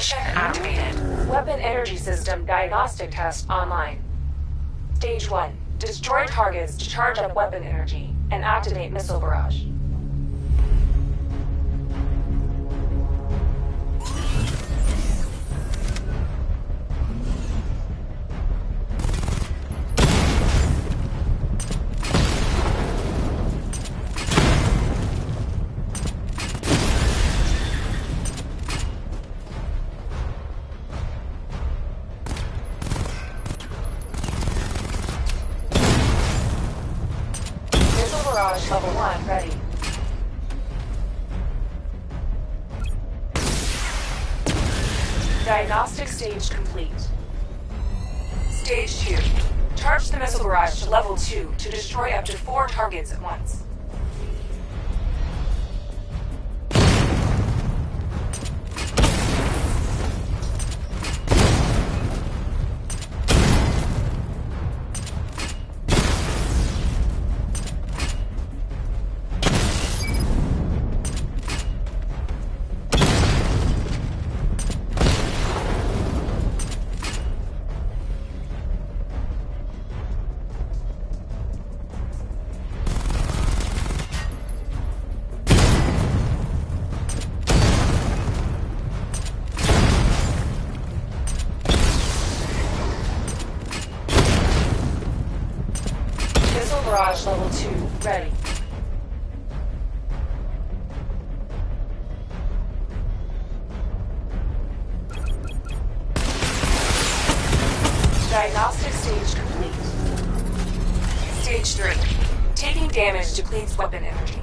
Mission activated. Weapon energy system diagnostic test online. Stage 1. Destroy targets to charge up weapon energy and activate missile barrage. Barrage level 1 ready. Diagnostic stage complete. Stage 2. Charge the missile barrage to level 2 to destroy up to 4 targets at once. Barrage level 2 ready. Diagnostic stage complete. Stage 3. Taking damage depletes weapon energy.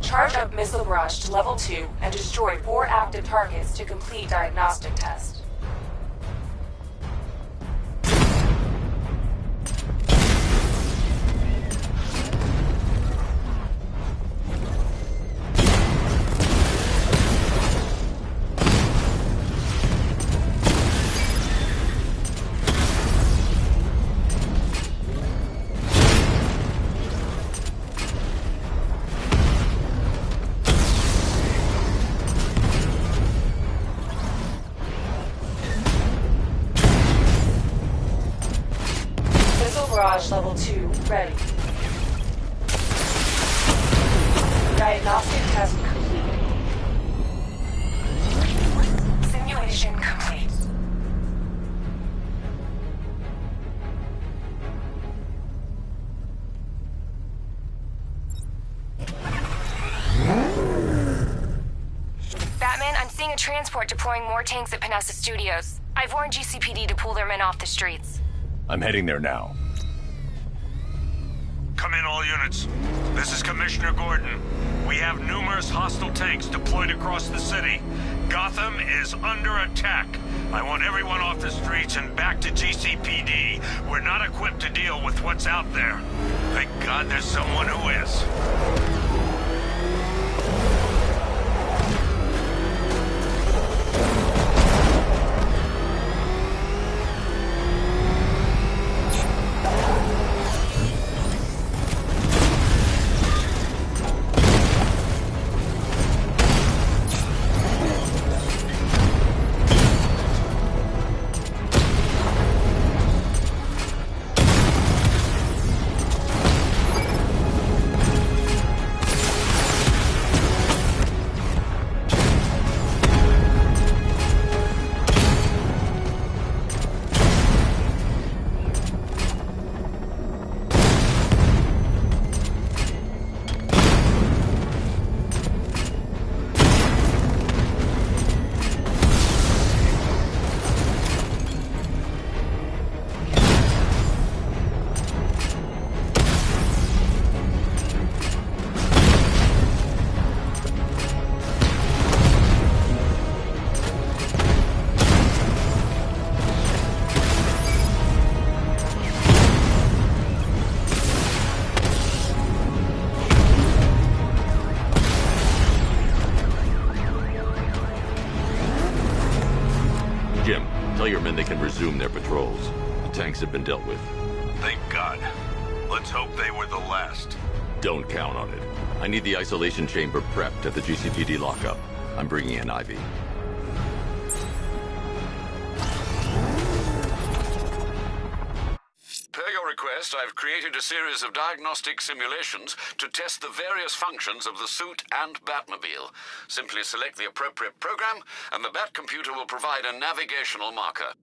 Charge up missile barrage to level 2 and destroy 4 active targets to complete diagnostic test. Barrage level 2 ready. Diagnostic test complete. Simulation complete. Batman, I'm seeing a transport deploying more tanks at Panessa Studios. I've warned GCPD to pull their men off the streets. I'm heading there now. Come in, all units. This is Commissioner Gordon. We have numerous hostile tanks deployed across the city. Gotham is under attack. I want everyone off the streets and back to GCPD. We're not equipped to deal with what's out there. Thank God there's someone who is. Tell your men they can resume their patrols. The tanks have been dealt with. Thank God. Let's hope they were the last. Don't count on it. I need the isolation chamber prepped at the GCPD lockup. I'm bringing in Ivy. test, I've created a series of diagnostic simulations to test the various functions of the suit and Batmobile. Simply select the appropriate program, and the Bat computer will provide a navigational marker.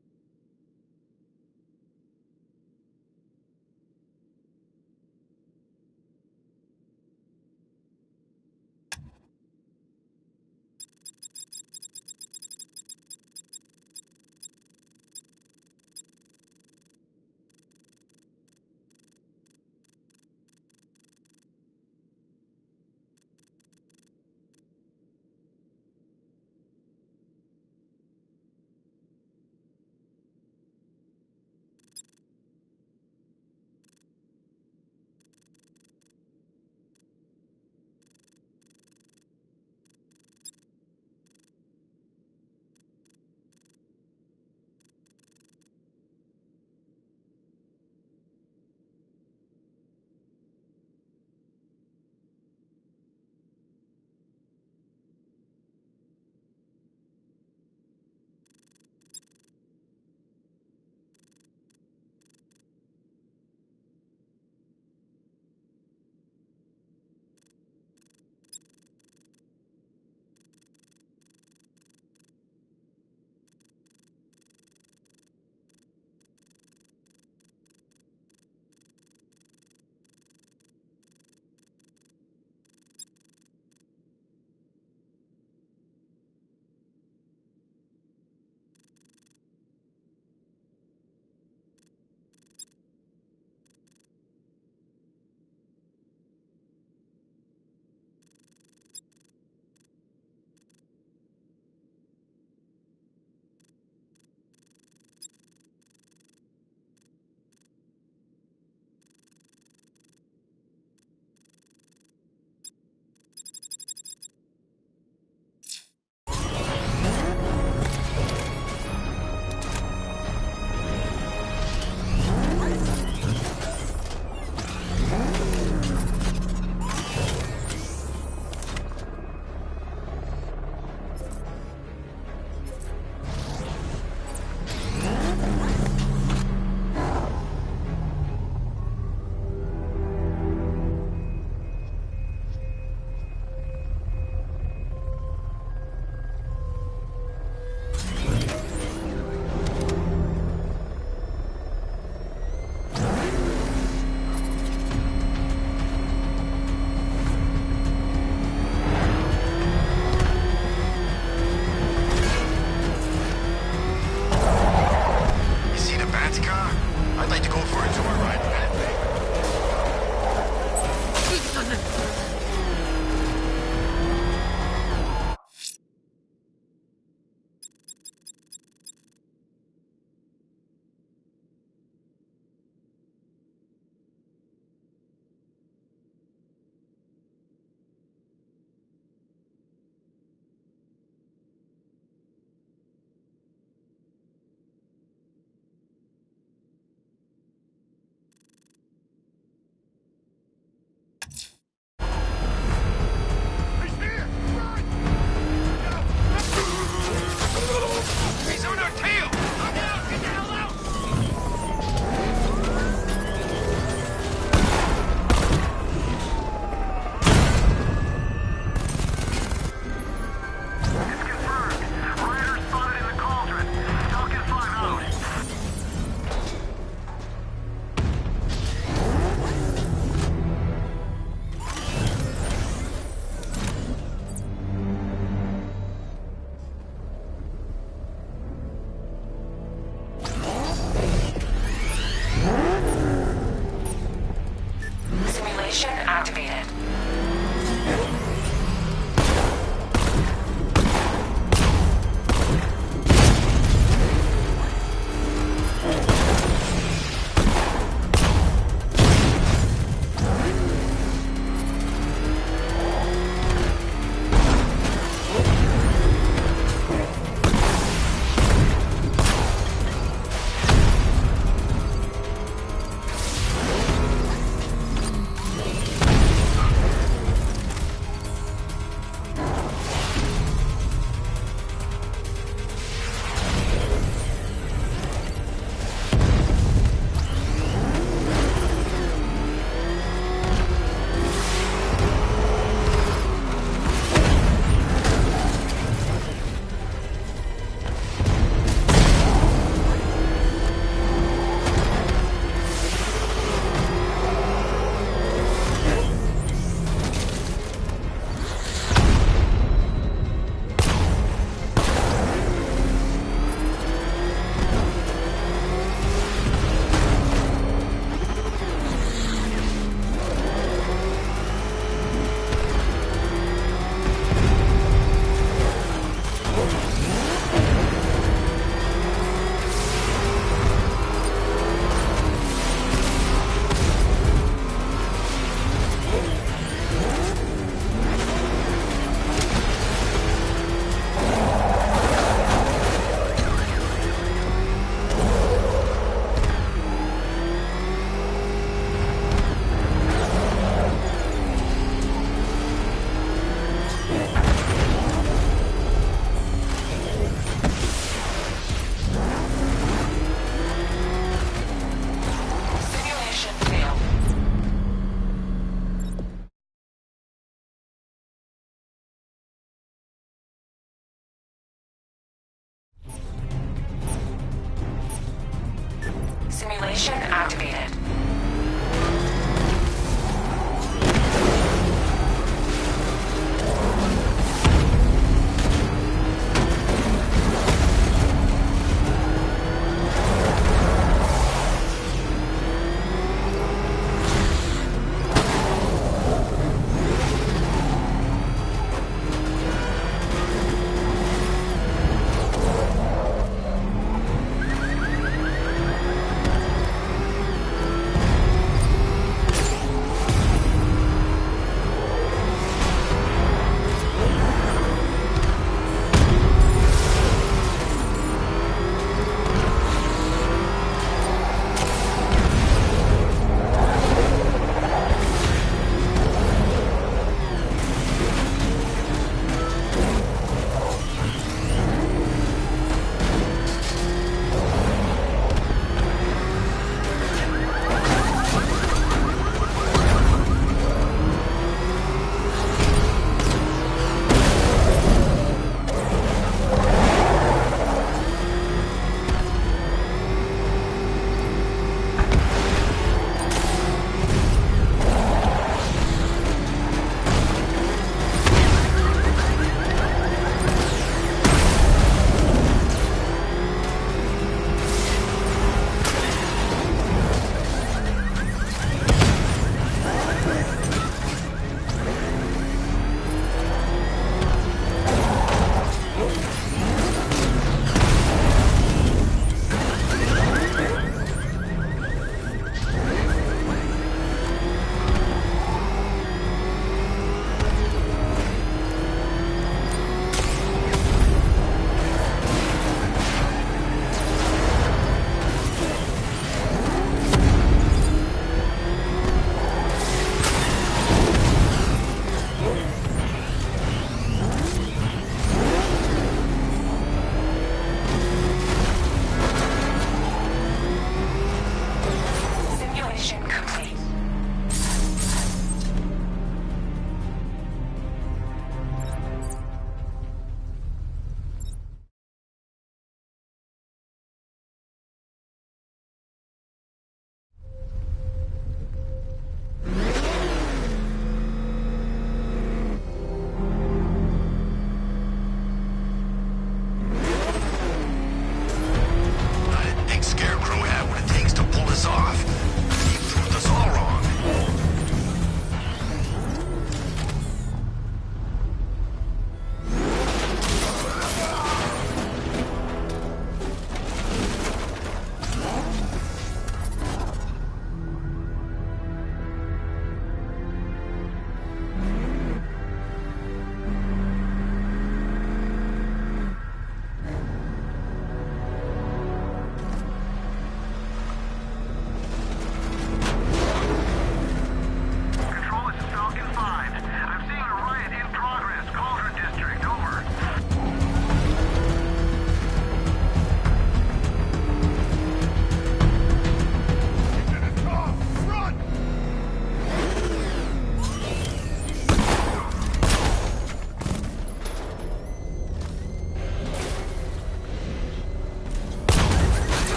activated.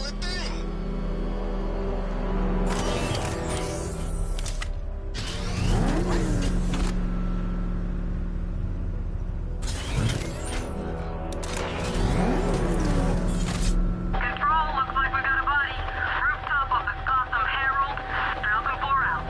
sure thing. Control, looks like we got a body. Rooftop of the Gotham Herald. Falcon 4 out.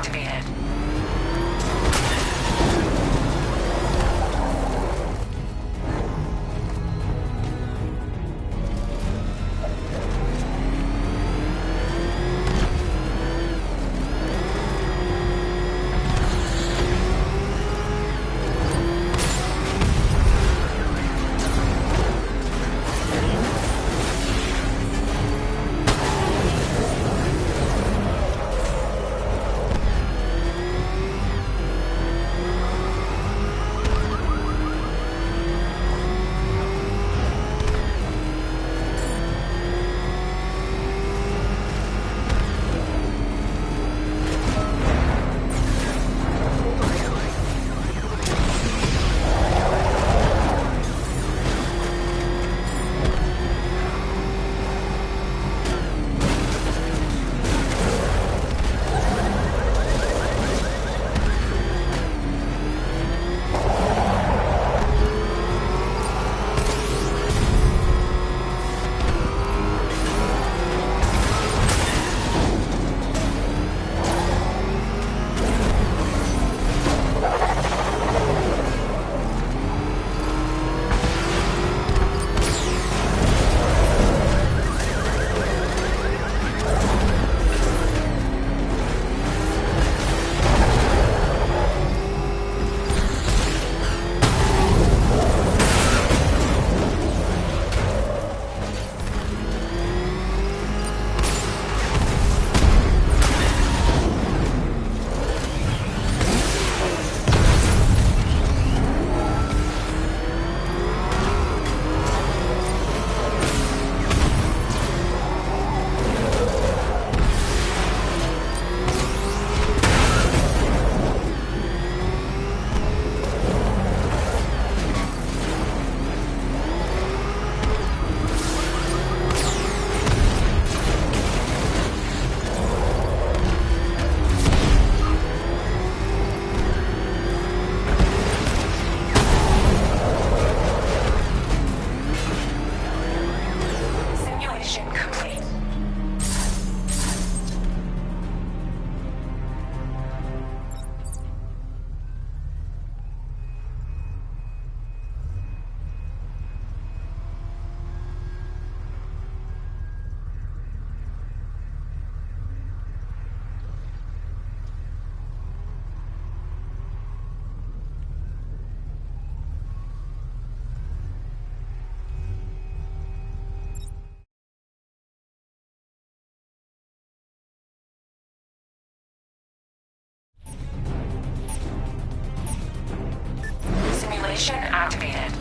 activated. Simulation activated.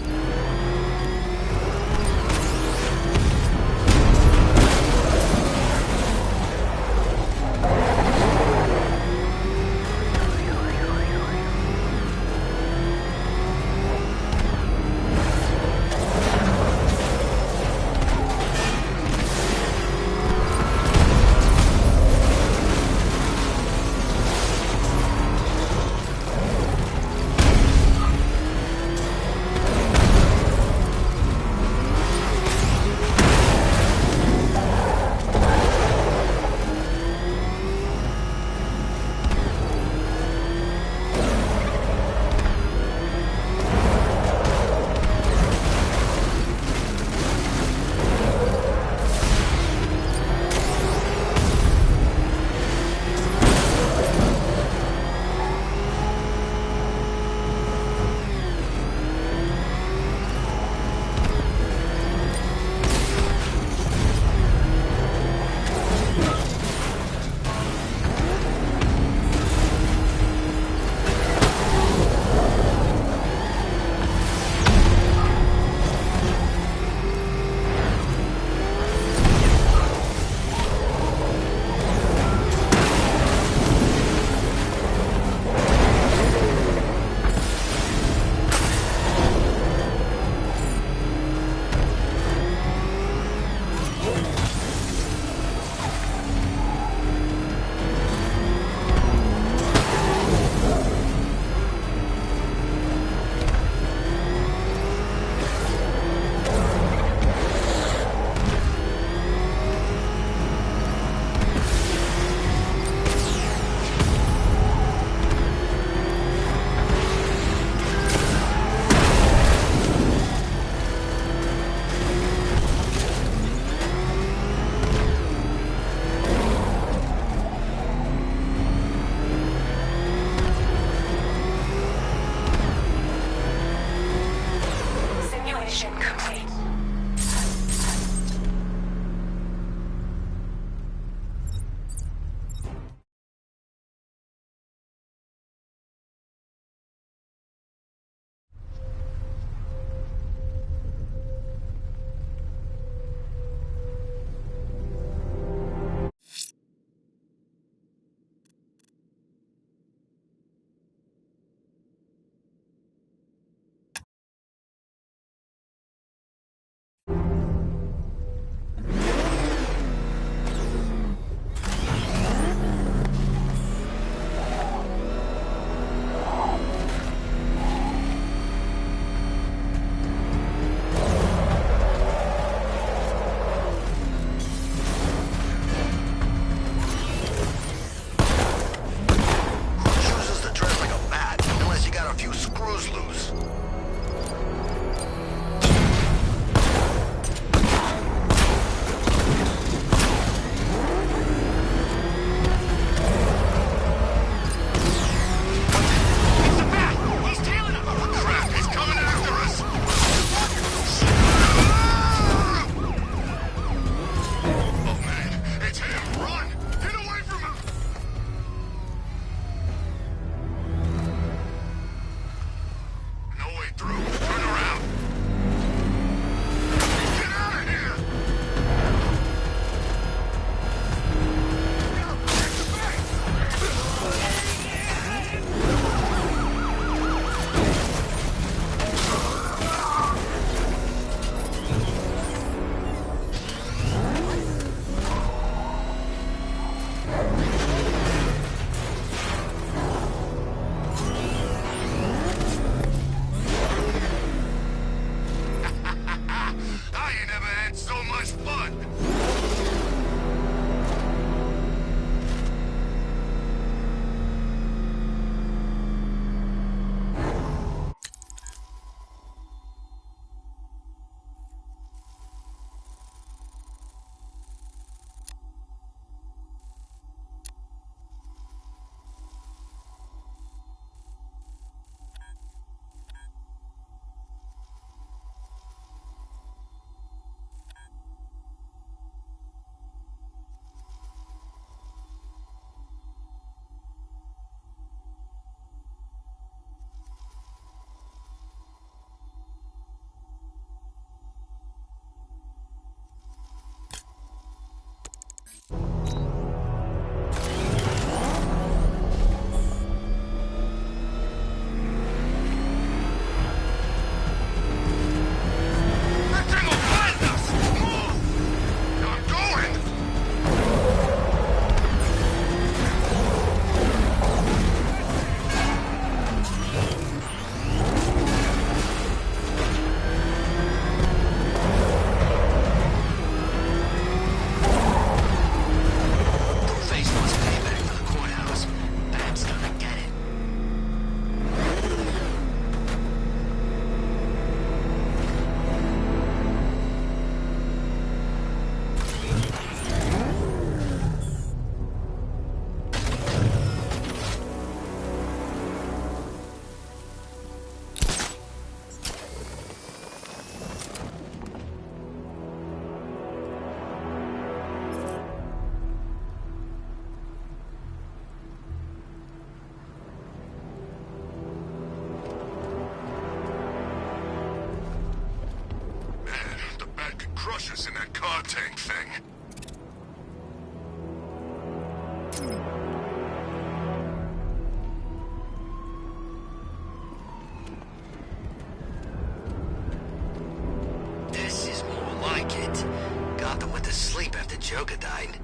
Joker died.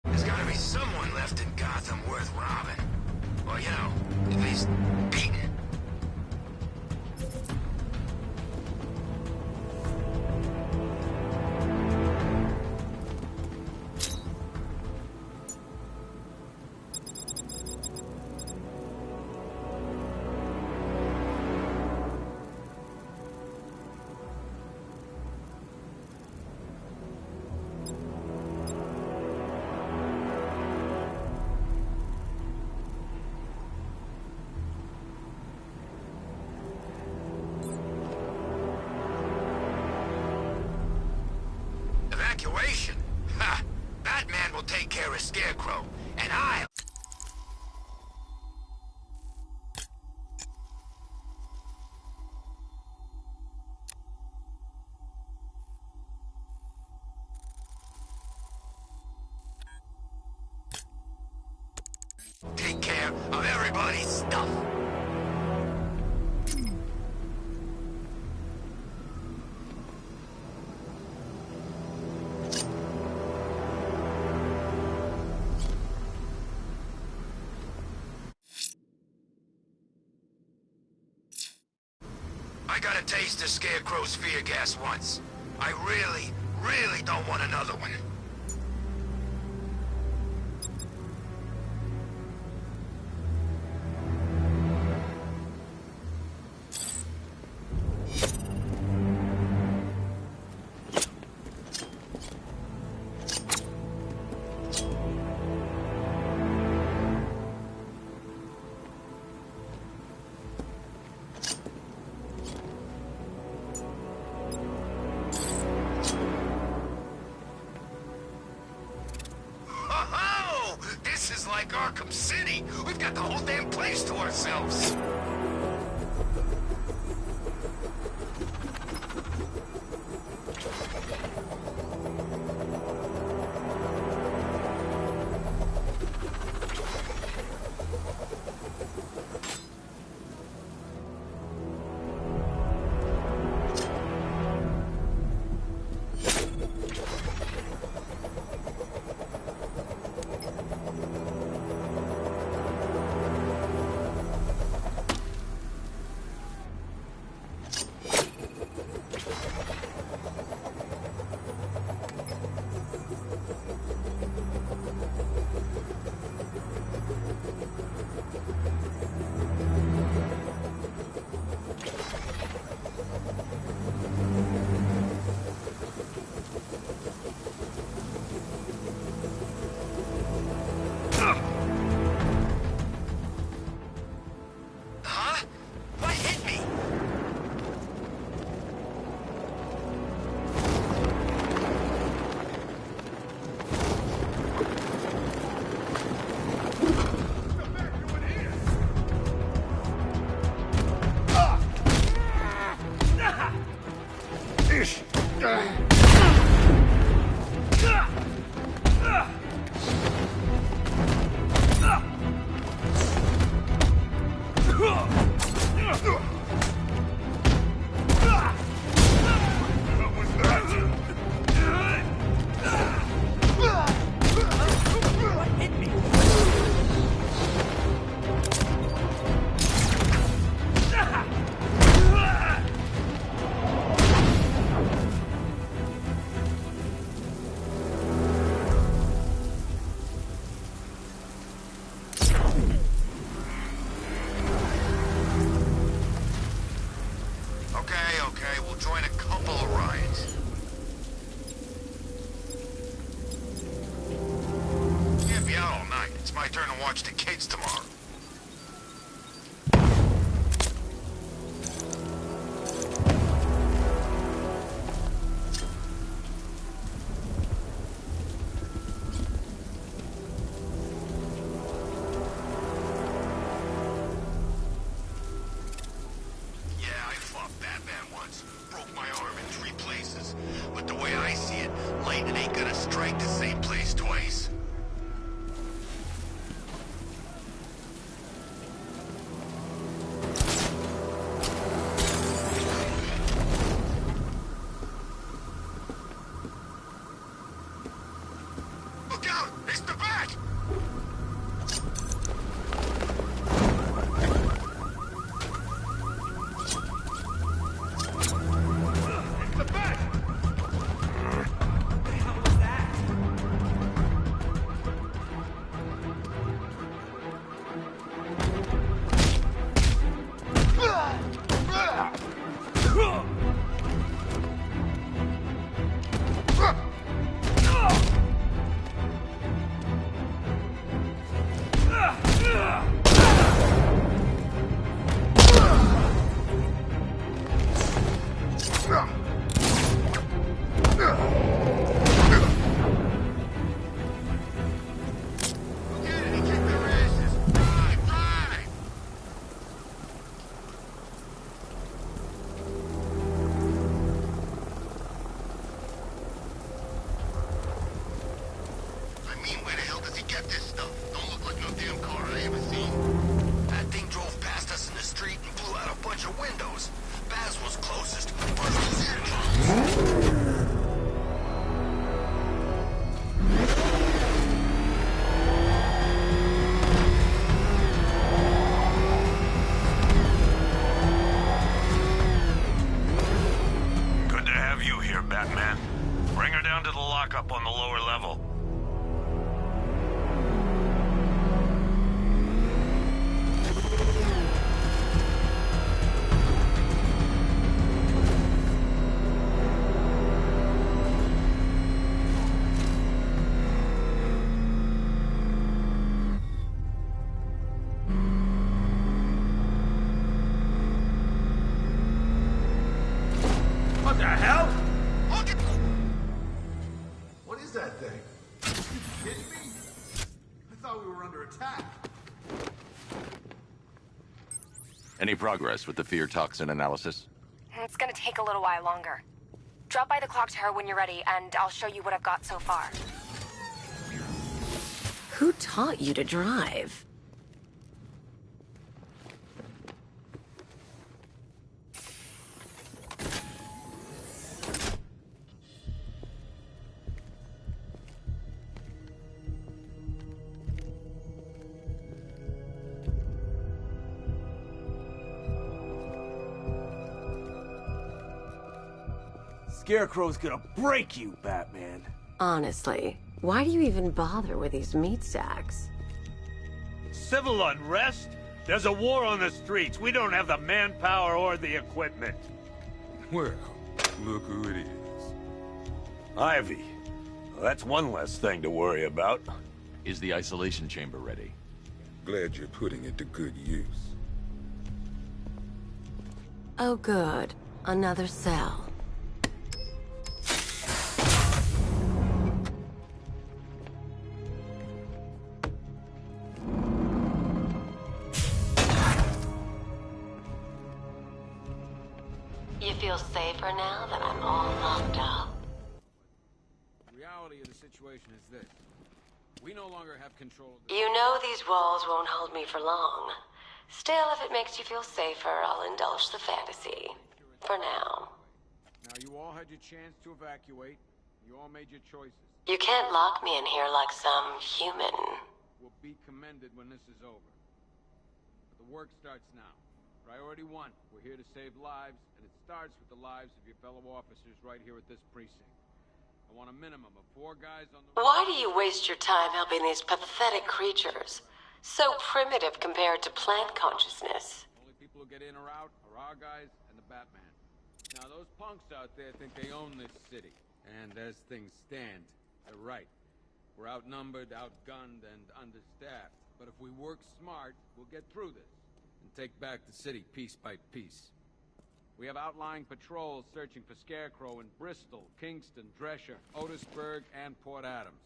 There's gotta be someone left in Gotham worth robbing. Or, you know, at least beating. Evacuation? Ha! Batman will take care of Scarecrow, and I'll... take care of everybody's stuff. I got a taste of Scarecrow's fear gas once. I really don't want another one. This is like Arkham City. We've got the whole damn place to ourselves. Huh? What hit me? Okay, we'll join a couple of riots. Can't be out all night. It's my turn to watch the kids tomorrow. ain't gonna strike the same place twice. Look out! It's the bat! Batman. Bring her down to the lockup on the lower level. What the hell? What is that thing? Are you kidding me? I thought we were under attack. Any progress with the fear toxin analysis? It's gonna take a little while longer. Drop by the clock tower when you're ready, and I'll show you what I've got so far. Who taught you to drive? Scarecrow's gonna break you, Batman. Honestly, why do you even bother with these meat sacks? Civil unrest? There's a war on the streets. We don't have the manpower or the equipment. Well, look who it is. Ivy. Well, that's one less thing to worry about. Is the isolation chamber ready? Glad you're putting it to good use. Oh good, another cell. You feel safer now that I'm all locked up? The reality of the situation is this. We no longer have control of You know these walls won't hold me for long. Still, if it makes you feel safer, I'll indulge the fantasy. For now. Now, you all had your chance to evacuate. You all made your choices. You can't lock me in here like some human. We'll be commended when this is over. But the work starts now. Priority 1, we're here to save lives, and it starts with the lives of your fellow officers right here at this precinct. I want a minimum of 4 guys on the... Why do you waste your time helping these pathetic creatures? So primitive compared to plant consciousness. Only people who get in or out are our guys and the Batman. Now, those punks out there think they own this city. And as things stand, they're right. We're outnumbered, outgunned, and understaffed. But if we work smart, we'll get through this and take back the city piece by piece. We have outlying patrols searching for Scarecrow in Bristol, Kingston, Drescher, Otisburg, and Port Adams.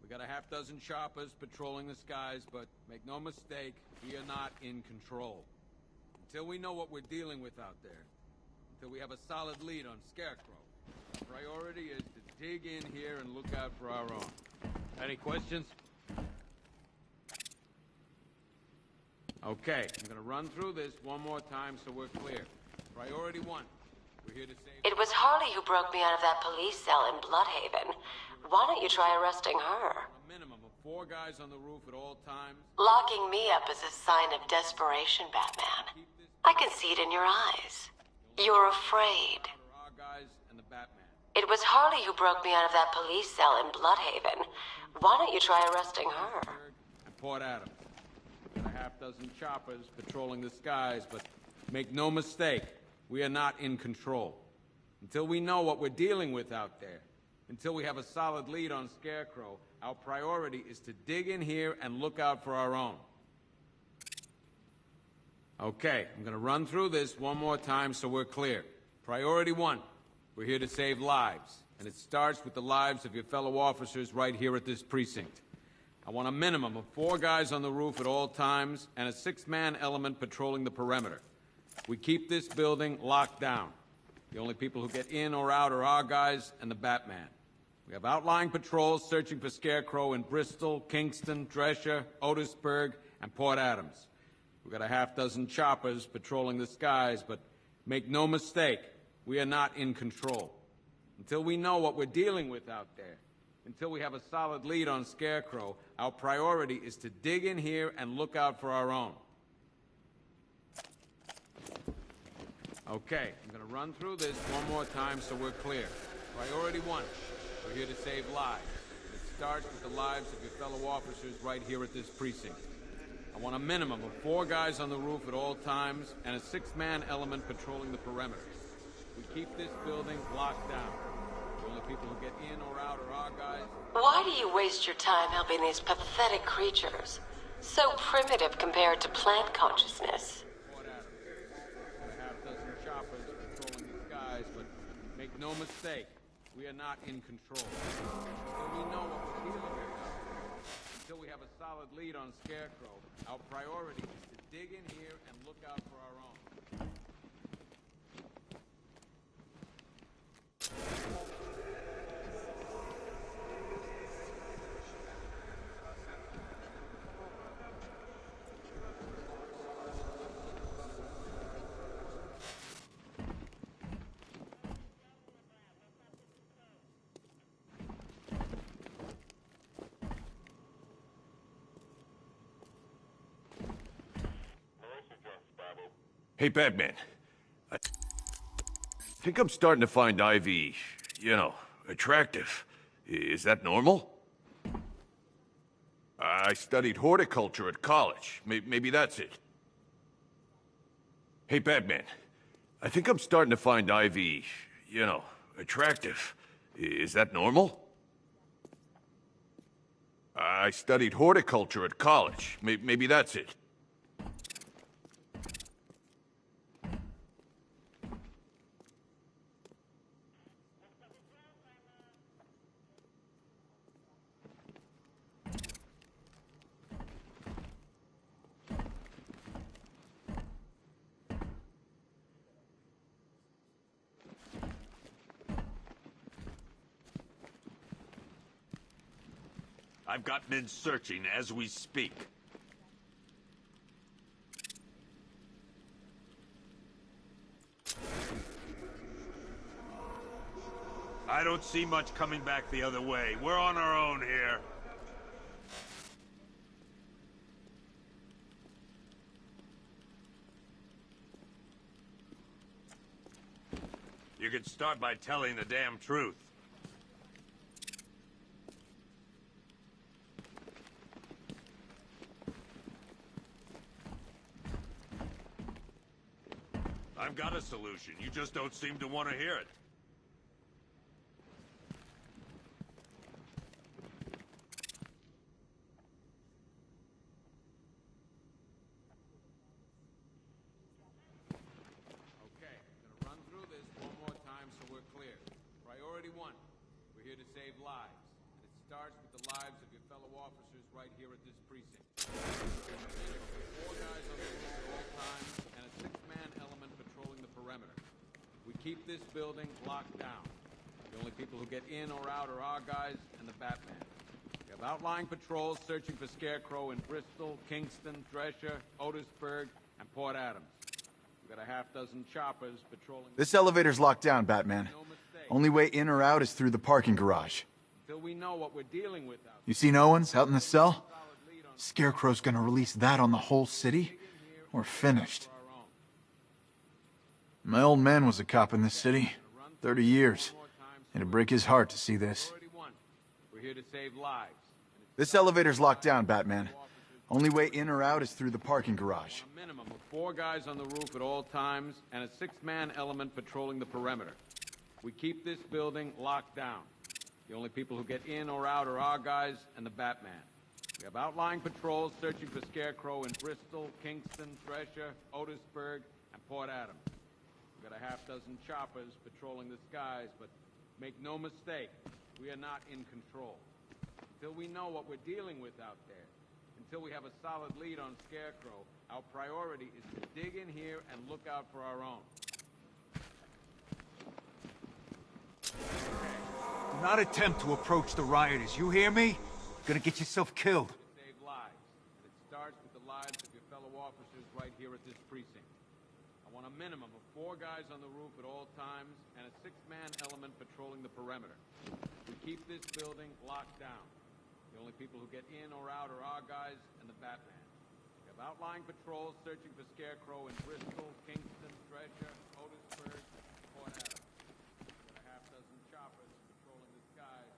We got a half-dozen choppers patrolling the skies, but make no mistake, we are not in control. Until we know what we're dealing with out there, until we have a solid lead on Scarecrow, our priority is to dig in here and look out for our own. Any questions? Okay, I'm gonna run through this one more time so we're clear. Priority 1. We're here to save... It was Harley who broke me out of that police cell in Bloodhaven. Why don't you try arresting her? A minimum of 4 guys on the roof at all times. Locking me up is a sign of desperation, Batman. I can see it in your eyes. You're afraid. Our guys and the Batman. It was Harley who broke me out of that police cell in Bloodhaven. Why don't you try arresting her? And Port Adams. Got a half-dozen choppers patrolling the skies, but make no mistake, we are not in control. Until we know what we're dealing with out there, until we have a solid lead on Scarecrow, our priority is to dig in here and look out for our own. Okay, I'm gonna run through this one more time so we're clear. Priority 1, we're here to save lives, and it starts with the lives of your fellow officers right here at this precinct. I want a minimum of 4 guys on the roof at all times and a 6-man element patrolling the perimeter. We keep this building locked down. The only people who get in or out are our guys and the Batman. We have outlying patrols searching for Scarecrow in Bristol, Kingston, Drescher, Otisburg, and Port Adams. We've got a half-dozen choppers patrolling the skies, but make no mistake, we are not in control. Until we know what we're dealing with out there, until we have a solid lead on Scarecrow, our priority is to dig in here and look out for our own. Okay, I'm gonna run through this one more time so we're clear. Priority 1, we're here to save lives. And it starts with the lives of your fellow officers right here at this precinct. I want a minimum of 4 guys on the roof at all times and a 6-man element patrolling the perimeter. We keep this building locked down. The only people who get in or out are our guys. Why do you waste your time helping these pathetic creatures? So primitive compared to plant consciousness. Port Adams. Got a half-dozen choppers patrolling the skies, but make no mistake, we are not in control. Until we know what we're dealing with out there, until we have a solid lead on Scarecrow, our priority is to dig in here and look out for our own. Hey, Batman. I think I'm starting to find Ivy, attractive. Is that normal? I studied horticulture at college. Maybe that's it. Hey, Batman. I think I'm starting to find Ivy, attractive. Is that normal? I studied horticulture at college. Maybe that's it. I've got men searching as we speak. I don't see much coming back the other way. We're on our own here. You can start by telling the damn truth. I've got a solution. You just don't seem to want to hear it. Okay, I'm gonna run through this one more time so we're clear. Priority 1, we're here to save lives. And it starts with the lives of your fellow officers right here at this precinct. 4 guys on the roof at all times and a 6-man element patrolling the perimeter. We keep this building locked down. The only people people who get in or out are our guys and the Batman. We have outlying patrols searching for Scarecrow in Bristol, Kingston, Drescher, Otisburg, and Port Adams. We've got a half dozen choppers patrolling... This elevator's locked down, Batman. Only way in or out is through the parking garage. Until we know what we're dealing with out You seen Owens out in the cell? Scarecrow's gonna release that on the whole city? We're finished. My old man was a cop in this city. 30 years. It'd break his heart to see this. We're here to save lives. This elevator's locked down, Batman. Only way in or out is through the parking garage. A minimum of 4 guys on the roof at all times and a 6-man element patrolling the perimeter. We keep this building locked down. The only people who get in or out are our guys and the Batman. We have outlying patrols searching for Scarecrow in Bristol, Kingston, Drescher, Otisburg, and Port Adams. We've got a half dozen choppers patrolling the skies, but make no mistake, we are not in control. Until we know what we're dealing with out there, until we have a solid lead on Scarecrow, our priority is to dig in here and look out for our own. Do not attempt to approach the rioters, you hear me? You're gonna get yourself killed. Save lives, and it starts with the lives of your fellow officers right here at this precinct. I want a minimum of 4 guys on the roof at all times and a 6-man element patrolling the perimeter. We keep this building locked down. The only people who get in or out are our guys and the Batman. We have outlying patrols searching for Scarecrow in Bristol, Kingston, Drescher, Otisburg, and Port Adams. We've got a half dozen choppers patrolling the skies,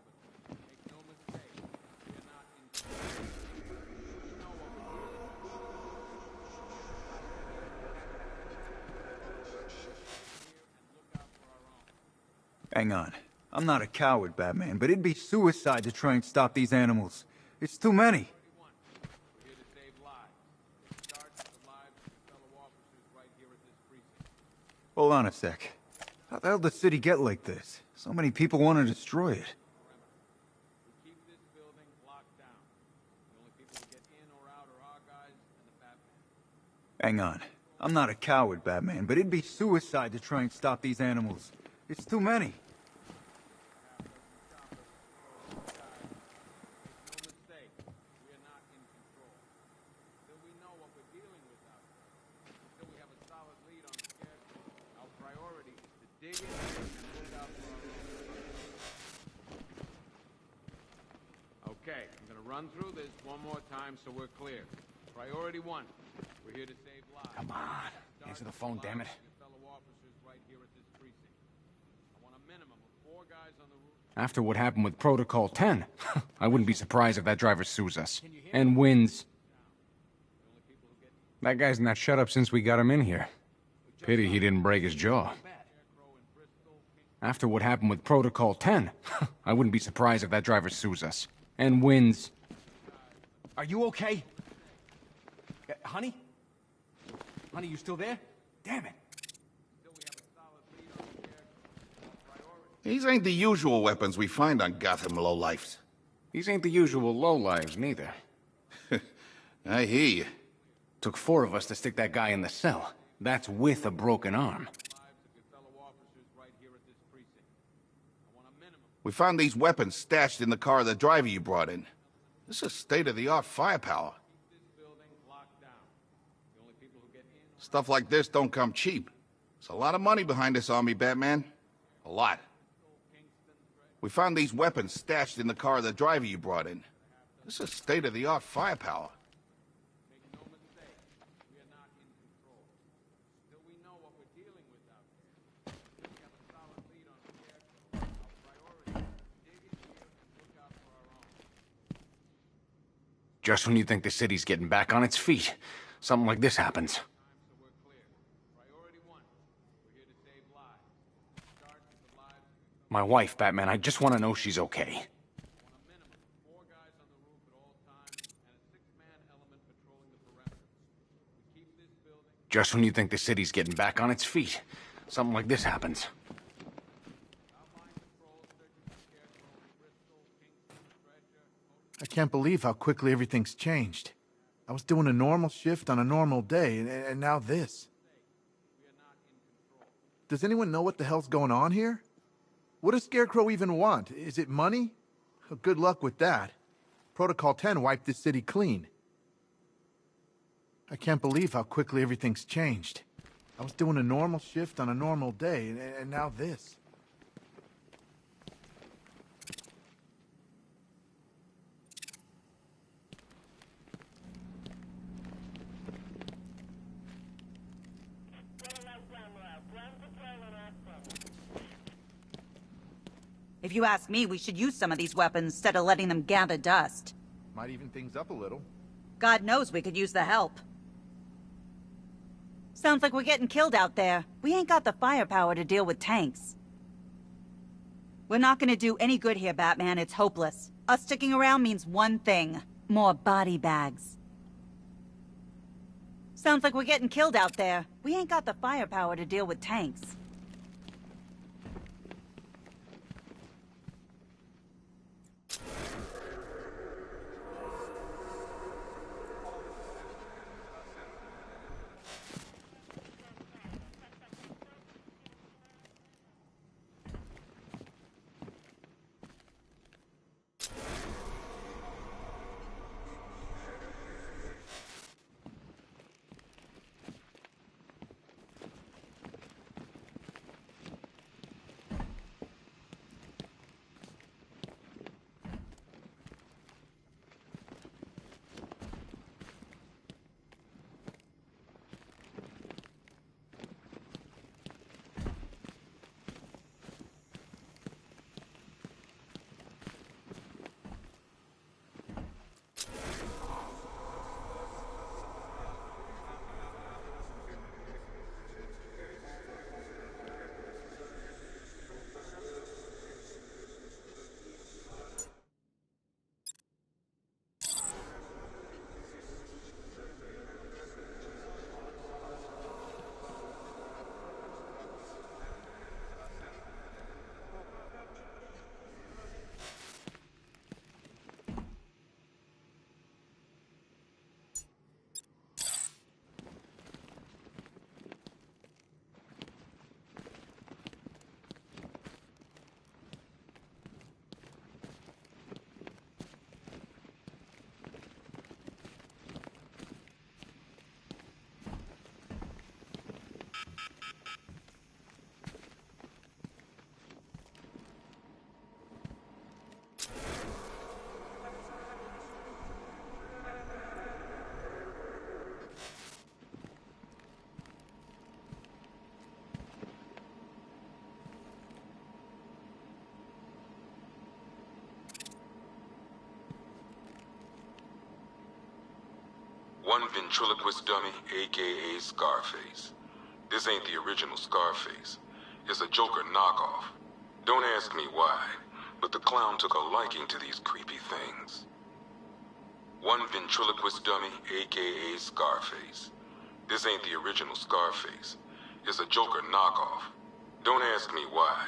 but make no mistake, we are not in control. We know what we're dealing with. Hang on. I'm not a coward, Batman, but it'd be suicide to try and stop these animals. It's too many. We're here to save lives. It starts with the lives of your fellow officers right here at this precinct. Hold on a sec. How the hell did the city get like this? So many people want to destroy it. We keep this building locked down. The only people who get in or out are our guys and the Batman. Hang on. I'm not a coward, Batman, but it'd be suicide to try and stop these animals. It's too many. Okay, I'm gonna run through this one more time so we're clear. Priority 1, we're here to save lives. Come on, answer the phone, damn it. After what happened with Protocol 10, I wouldn't be surprised if that driver sues us. And wins. That guy's not shut up since we got him in here. Pity he didn't break his jaw. After what happened with Protocol 10, I wouldn't be surprised if that driver sues us. And wins. Are you okay? Honey? Honey, you still there? Damn it. These ain't the usual weapons we find on Gotham lowlifes. These ain't the usual lowlives, neither. I hear you. Took 4 of us to stick that guy in the cell. That's with a broken arm. We found these weapons stashed in the car of the driver you brought in. This is state-of-the-art firepower. Stuff like this don't come cheap. There's a lot of money behind this army, Batman. A lot. We found these weapons stashed in the car of the driver you brought in. This is state-of-the-art firepower. Just when you think the city's getting back on its feet, something like this happens. My wife, Batman, I just want to know she's okay. Just when you think the city's getting back on its feet, something like this happens. I can't believe how quickly everything's changed. I was doing a normal shift on a normal day, and now this. Does anyone know what the hell's going on here? What does Scarecrow even want? Is it money? Well, good luck with that. Protocol 10 wiped this city clean. I can't believe how quickly everything's changed. I was doing a normal shift on a normal day, and now this. If you ask me, we should use some of these weapons instead of letting them gather dust. Might even things up a little. God knows we could use the help. Sounds like we're getting killed out there. We ain't got the firepower to deal with tanks. We're not gonna do any good here, Batman. It's hopeless. Us sticking around means one thing. More body bags. Sounds like we're getting killed out there. We ain't got the firepower to deal with tanks. One ventriloquist dummy, aka Scarface. This ain't the original Scarface. It's a Joker knockoff. Don't ask me why, but the clown took a liking to these creepy things. One ventriloquist dummy, aka Scarface. This ain't the original Scarface. It's a Joker knockoff. Don't ask me why,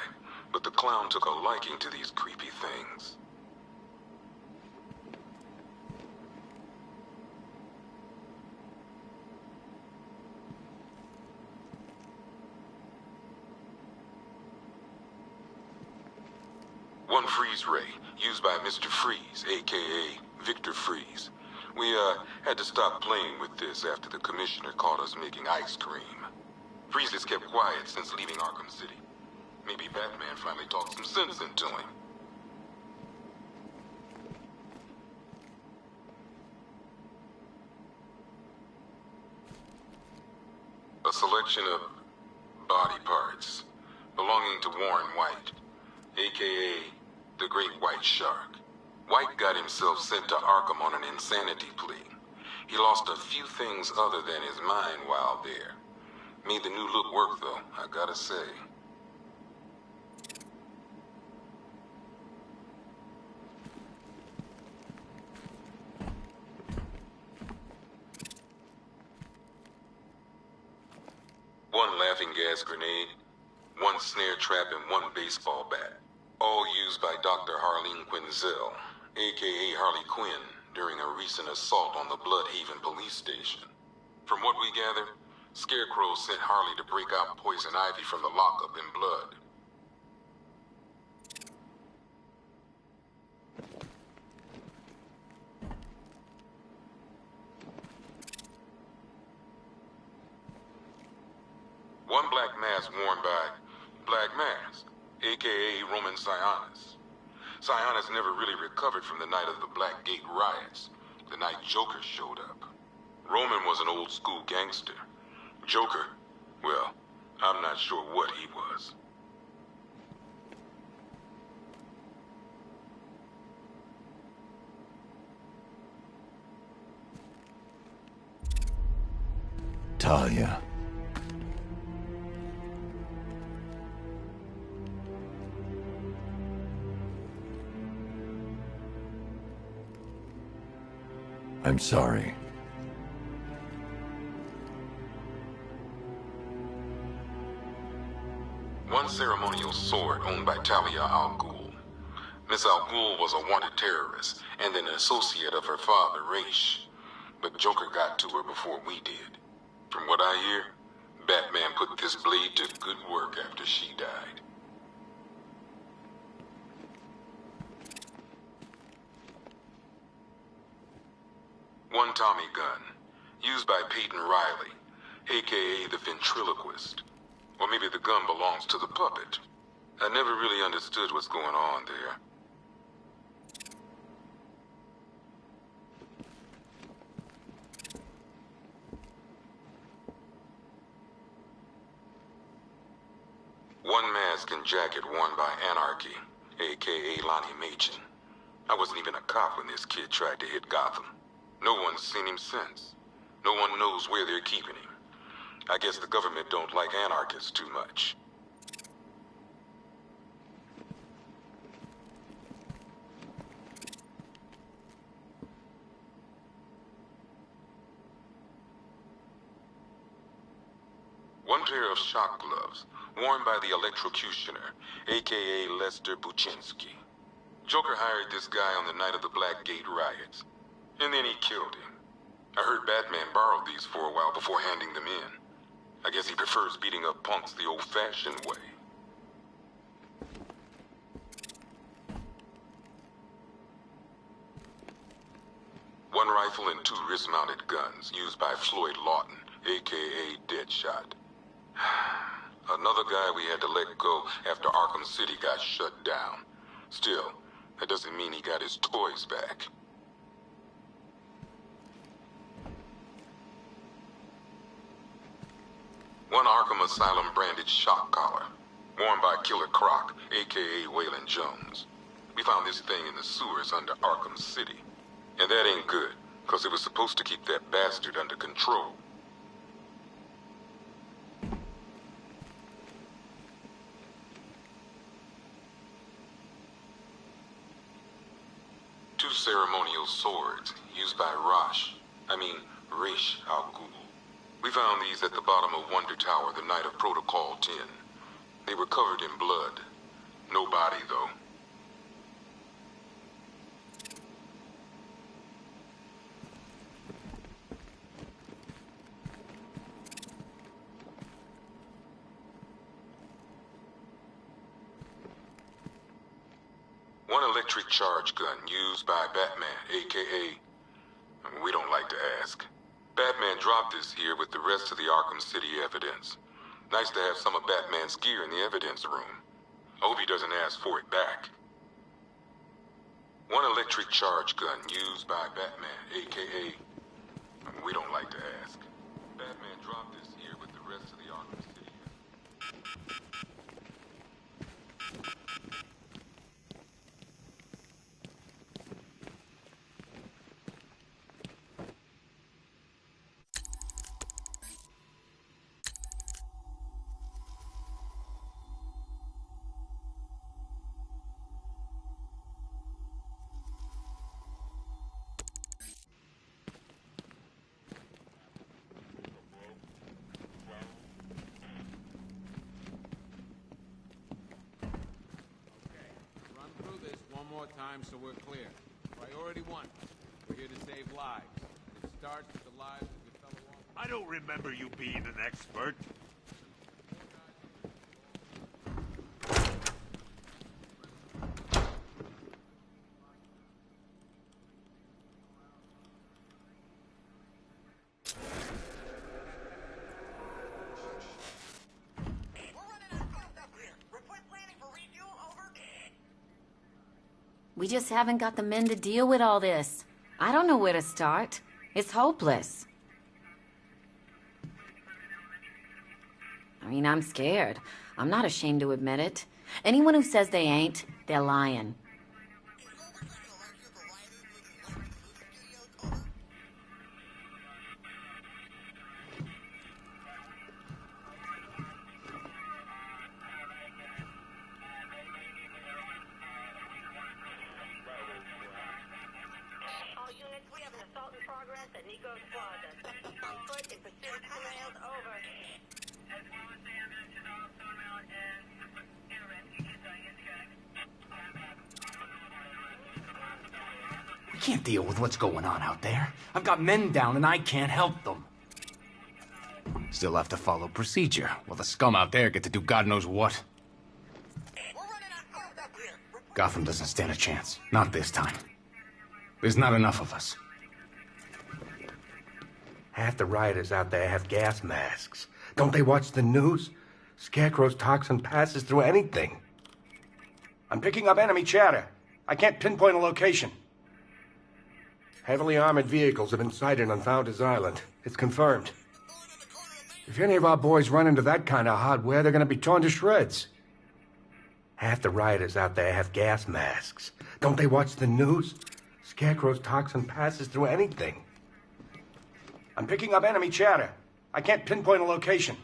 but the clown took a liking to these creepy things. One freeze ray, used by Mr. Freeze, aka Victor Freeze. We, had to stop playing with this after the commissioner caught us making ice cream. Freeze has kept quiet since leaving Arkham City. Maybe Batman finally talked some sense into him. A selection of body parts belonging to Warren White, aka the Great White Shark. White got himself sent to Arkham on an insanity plea. He lost a few things other than his mind while there. Made the new look work though, I gotta say. One laughing gas grenade, one snare trap, and one baseball bat. All used by Dr. Harleen Quinzel, aka Harley Quinn, during a recent assault on the Bloodhaven police station. From what we gather, Scarecrow sent Harley to break out Poison Ivy from the lockup in Blood. One black mask worn by Black Mask, aka Roman Sionis. Sionis never really recovered from the night of the Blackgate riots, the night Joker showed up. Roman was an old school gangster. Joker, well, I'm not sure what he was. Talia. I'm sorry. One ceremonial sword owned by Talia Al Ghul. Miss Al Ghul was a wanted terrorist and an associate of her father, Raish. But Joker got to her before we did. From what I hear, Batman put this blade to good work after she died. One Tommy gun, used by Peyton Riley, aka the ventriloquist. Or maybe the gun belongs to the puppet. I never really understood what's going on there. One mask and jacket worn by Anarchy, aka Lonnie Machin. I wasn't even a cop when this kid tried to hit Gotham. No one's seen him since. No one knows where they're keeping him. I guess the government don't like anarchists too much. One pair of shock gloves, worn by the electrocutioner, aka Lester Buczynski. Joker hired this guy on the night of the Blackgate riots, and then he killed him. I heard Batman borrowed these for a while before handing them in. I guess he prefers beating up punks the old-fashioned way. One rifle and two wrist-mounted guns used by Floyd Lawton, aka Deadshot. Another guy we had to let go after Arkham City got shut down. Still, that doesn't mean he got his toys back. One Arkham Asylum branded shock collar, worn by Killer Croc, aka Waylon Jones. We found this thing in the sewers under Arkham City. And that ain't good, because it was supposed to keep that bastard under control. Two ceremonial swords used by Raish Al Ghul. We found these at the bottom of Wonder Tower the night of Protocol 10. They were covered in blood. No body, though. One electric charge gun used by Batman, aka... we don't like to ask. Batman dropped this here with the rest of the Arkham City evidence. Nice to have some of Batman's gear in the evidence room. I hope he doesn't ask for it back. One electric charge gun used by Batman, aka... we don't like to ask. Batman dropped this here with the rest of the Arkham City evidence. More time so we're clear. Priority 1. We're here to save lives. And it starts with the lives of your fellow officers. I don't remember you being an expert. We just haven't got the men to deal with all this. I don't know where to start. It's hopeless. I mean, I'm scared. I'm not ashamed to admit it. Anyone who says they ain't, they're lying. I can't deal with what's going on out there. I've got men down and I can't help them. Still have to follow procedure, while the scum out there get to do God knows what. Gotham doesn't stand a chance. Not this time. There's not enough of us. Half the rioters out there have gas masks. Don't they watch the news? Scarecrow's toxin passes through anything. I'm picking up enemy chatter. I can't pinpoint a location. Heavily armored vehicles have been sighted on Founders Island. It's confirmed. If any of our boys run into that kind of hardware, they're gonna be torn to shreds. Half the rioters out there have gas masks. Don't they watch the news? Scarecrow's toxin passes through anything. I'm picking up enemy chatter. I can't pinpoint a location.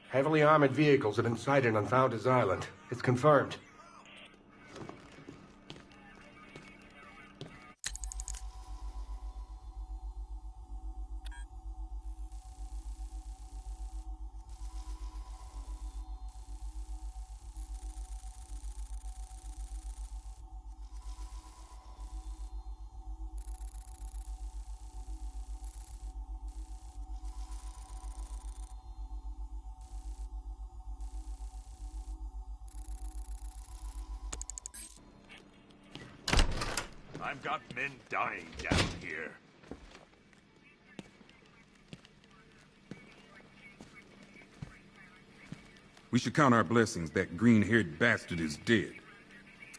Heavily armored vehicles have been sighted on Founders Island. It's confirmed. I've got men dying down here. We should count our blessings that green-haired bastard is dead.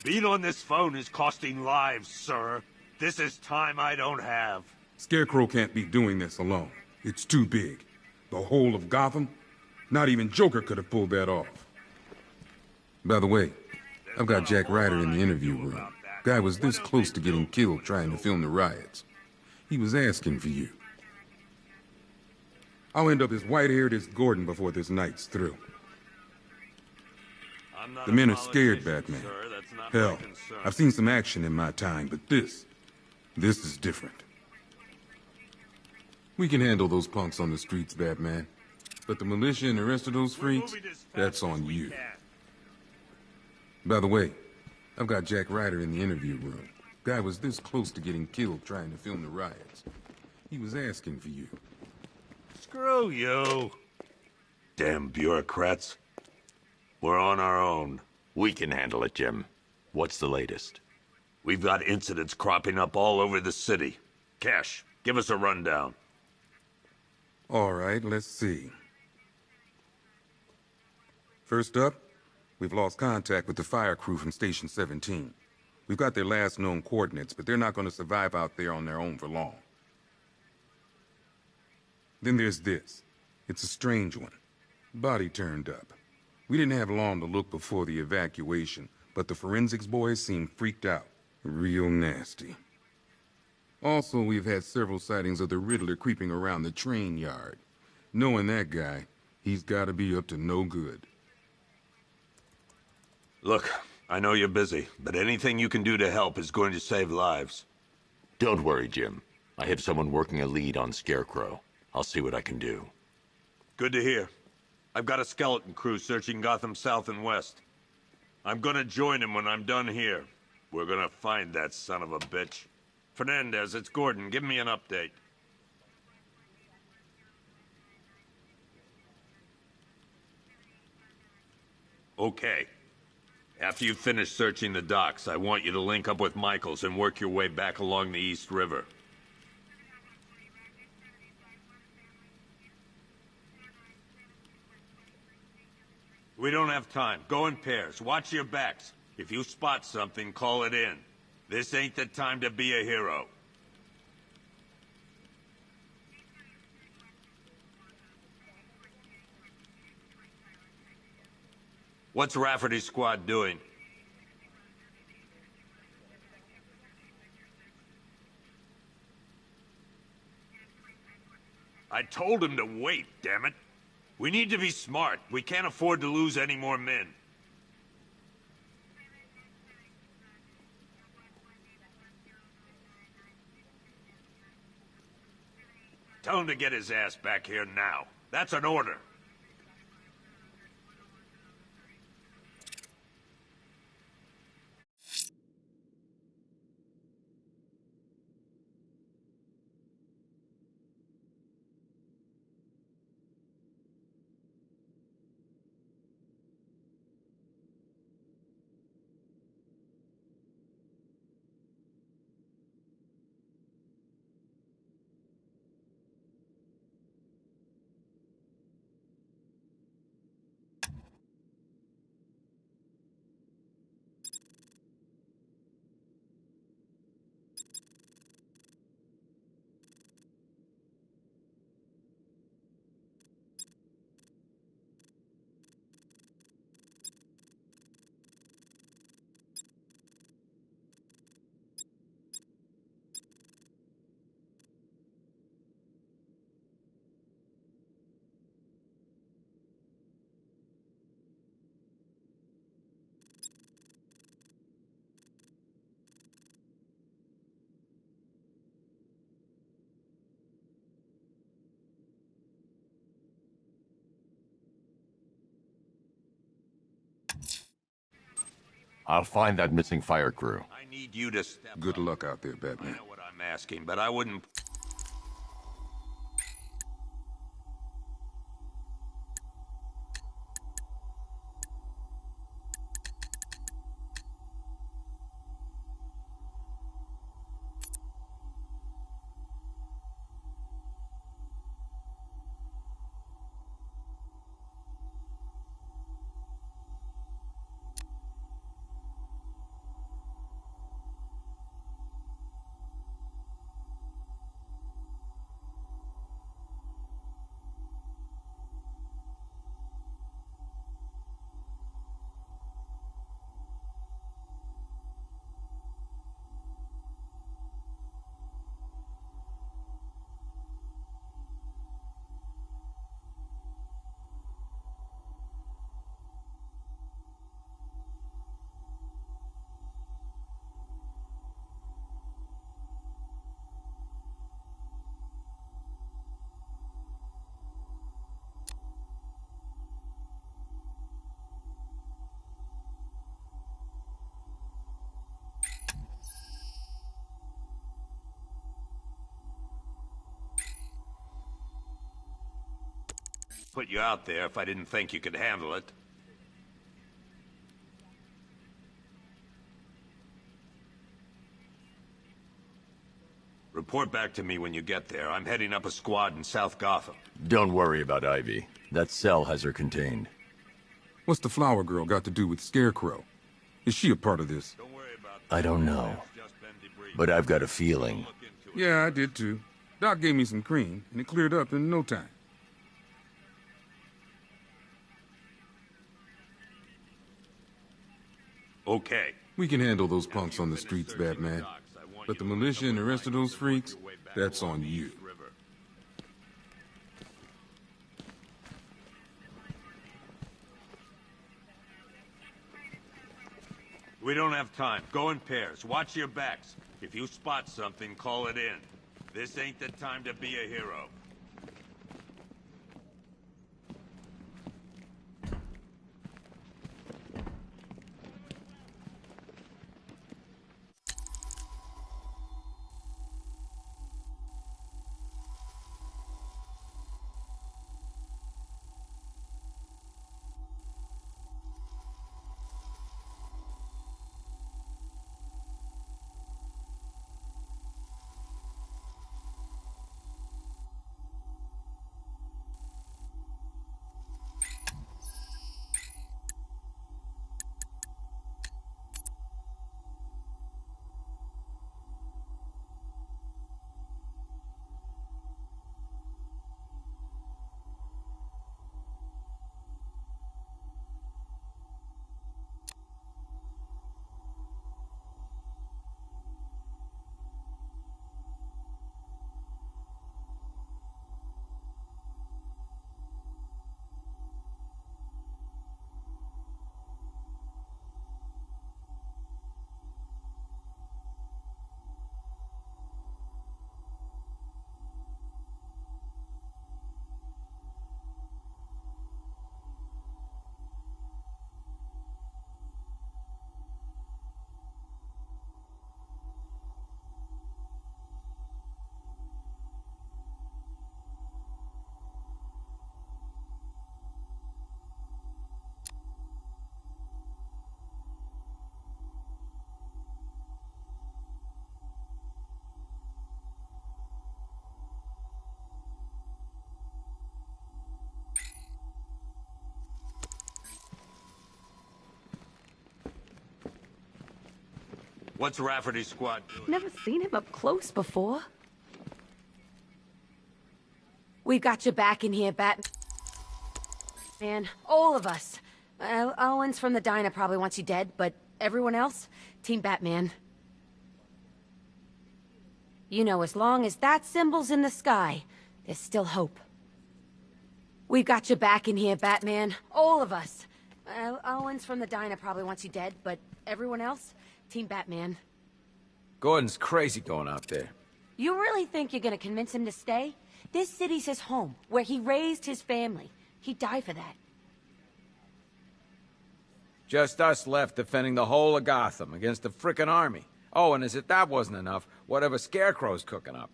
Being on this phone is costing lives, sir. This is time I don't have. Scarecrow can't be doing this alone. It's too big. The whole of Gotham? Not even Joker could have pulled that off. By the way, I've got Jack Ryder in the interview room. Guy was this close to getting killed trying to film the riots. He was asking for you. I'll end up as white-haired as Gordon before this night's through. The men are scared, Batman. Hell, I've seen some action in my time, but this is different. We can handle those punks on the streets, Batman. But the militia and the rest of those freaks, that's on you. By the way, I've got Jack Ryder in the interview room. Guy was this close to getting killed trying to film the riots. He was asking for you. Screw you. Damn bureaucrats. We're on our own. We can handle it, Jim. What's the latest? We've got incidents cropping up all over the city. Cash, give us a rundown. All right, let's see. First up, we've lost contact with the fire crew from Station 17. We've got their last known coordinates, but they're not going to survive out there on their own for long. Then there's this. It's a strange one. Body turned up. We didn't have long to look before the evacuation, but the forensics boys seemed freaked out. Real nasty. Also, we've had several sightings of the Riddler creeping around the train yard. Knowing that guy, he's got to be up to no good. Look, I know you're busy, but anything you can do to help is going to save lives. Don't worry, Jim. I have someone working a lead on Scarecrow. I'll see what I can do. Good to hear. I've got a skeleton crew searching Gotham south and west. I'm gonna join him when I'm done here. We're gonna find that son of a bitch. Fernandez, it's Gordon. Give me an update. Okay. After you finish searching the docks, I want you to link up with Michaels and work your way back along the East River. We don't have time. Go in pairs. Watch your backs. If you spot something, call it in. This ain't the time to be a hero. What's Rafferty's squad doing? I told him to wait, damn it. We need to be smart. We can't afford to lose any more men. Tell him to get his ass back here now. That's an order. I'll find that missing fire crew. I need you to step Good up. luck out there, Batman. I know what I'm asking, but I wouldn't... Put you out there if I didn't think you could handle it. Report back to me when you get there. I'm heading up a squad in South Gotham. Don't worry about Ivy. That cell has her contained. What's the flower girl got to do with Scarecrow? Is she a part of this? I don't know. But I've got a feeling. Yeah, I did too. Doc gave me some cream, and it cleared up in no time. Okay. We can handle those punks on the streets, Batman. But the militia and the rest of those freaks, that's on you. We don't have time. Go in pairs. Watch your backs. If you spot something, call it in. This ain't the time to be a hero. What's Rafferty's squad doing? Never seen him up close before. We've got your back in here, Man, all of us. Owens from the diner probably wants you dead, but everyone else? Team Batman. You know, as long as that symbol's in the sky, there's still hope. We've got your back in here, Batman. All of us. Owens from the diner probably wants you dead, but everyone else? Team Batman. Gordon's crazy going out there. You really think you're gonna convince him to stay? This city's his home, where he raised his family. He'd die for that. Just us left defending the whole of Gotham against the frickin' army. Oh, and as if that wasn't enough, whatever Scarecrow's cooking up.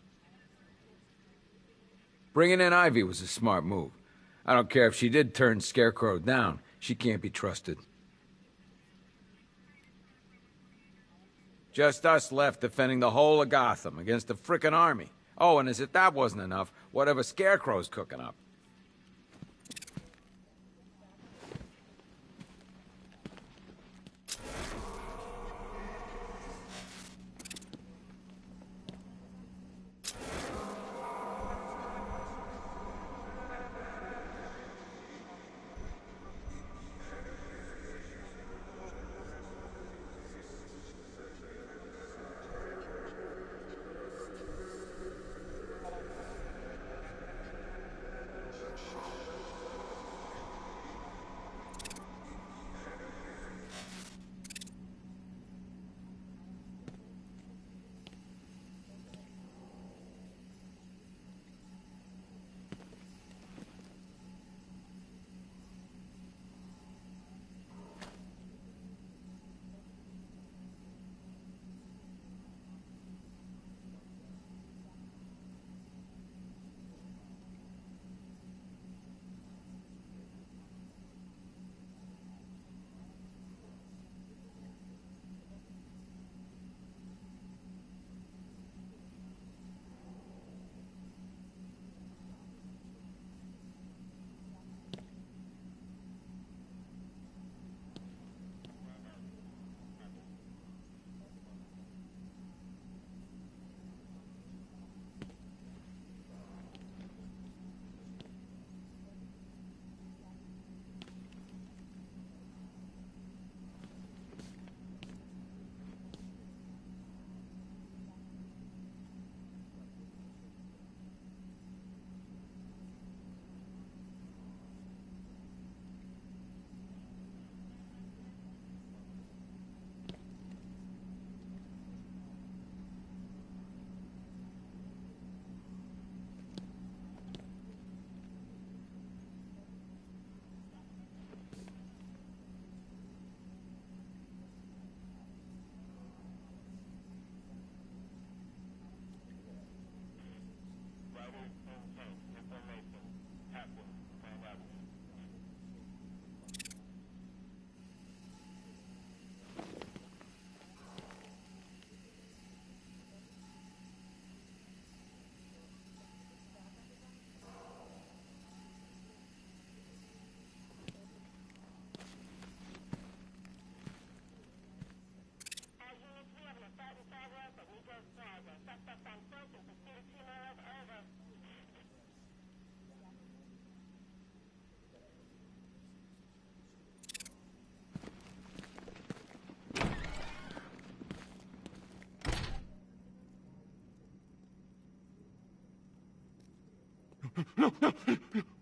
Bringing in Ivy was a smart move. I don't care if she did turn Scarecrow down. She can't be trusted. Just us left defending the whole of Gotham against the frickin' army. Oh, and as if that wasn't enough, whatever Scarecrow's cooking up.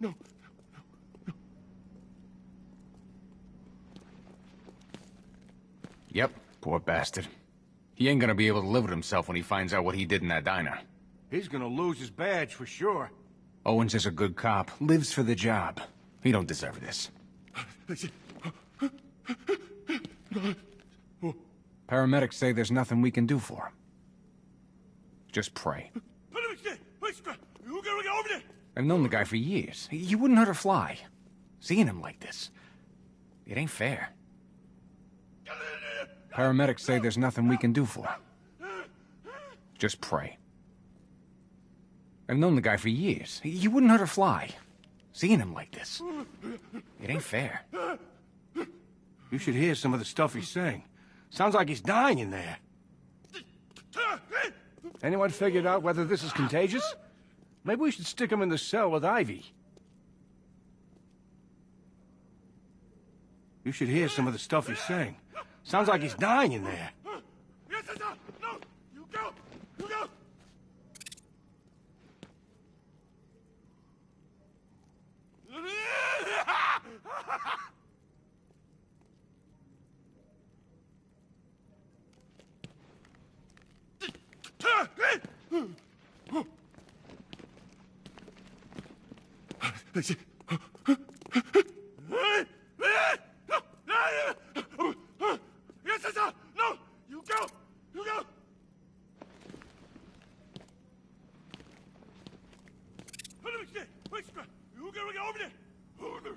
No. Yep, poor bastard. He ain't gonna be able to live with himself when he finds out what he did in that diner. He's gonna lose his badge for sure. Owens is a good cop, lives for the job. He don't deserve this. Paramedics say there's nothing we can do for him. Just pray. I've known the guy for years. He wouldn't hurt a fly. Seeing him like this, it ain't fair. Paramedics say there's nothing we can do for him. Just pray. I've known the guy for years. He wouldn't hurt a fly. Seeing him like this, it ain't fair. You should hear some of the stuff he's saying. Sounds like he's dying in there. Anyone figured out whether this is contagious? Maybe we should stick him in the cell with Ivy. You should hear some of the stuff he's saying. Sounds like he's dying in there. Yes, sir! No! You go! You go! Yes, sir! No! You go! You go! You go over there! Over there!